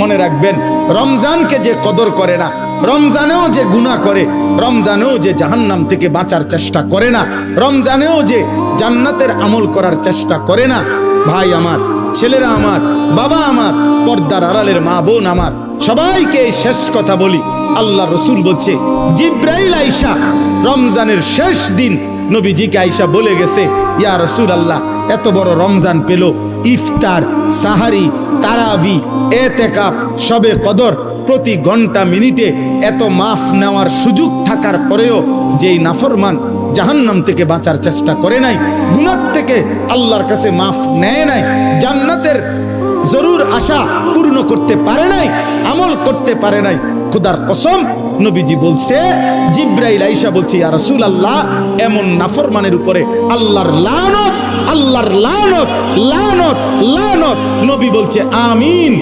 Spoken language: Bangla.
মনে রাখবেন, রমজানকে যে কদর করে না, রমজানেও যে গুনাহ করে, রমজানেও যে জাহান্নাম থেকে বাঁচার চেষ্টা করে না, রমজানেও যে জান্নাতের আমল করার চেষ্টা করে না, ভাই আমার, ছেলেরা আমার, বাবা আমার, পর্দার আড়ালের মা বোন আমার, সবাইকে এই শেষ কথা বলি। আল্লাহ রসুল বলছে, জিব্রাইল আইসা রমজানের শেষ দিন নবীজিকে আইসা বলে গেছে, ইয়া রাসূলুল্লাহ, এত বড় রমজান পেল, ইফতার, সাহারি, তারাবি, এতেকাফ, শবে কদর, প্রতি ঘন্টা মিনিটে এত মাফ নেওয়ার সুযোগ থাকার পরেও যেই নাফরমান জাহান্নাম থেকে বাঁচার চেষ্টা করে নাই, গুনাহ থেকে আল্লাহর কাছে মাফ নেয় নাই, জান্নাতের জরুর আশা পূর্ণ করতে পারে নাই, আমল করতে পারে নাই, খোদার কসম নবীজি বলছে, জিব্রাইল আইসা বলছে, ইয়া রাসূলুল্লাহ, এমন নাফরমানের উপরে আল্লাহর লানত, আল্লাহর লানত, লানত, লানত। নবী বলছে আমিন,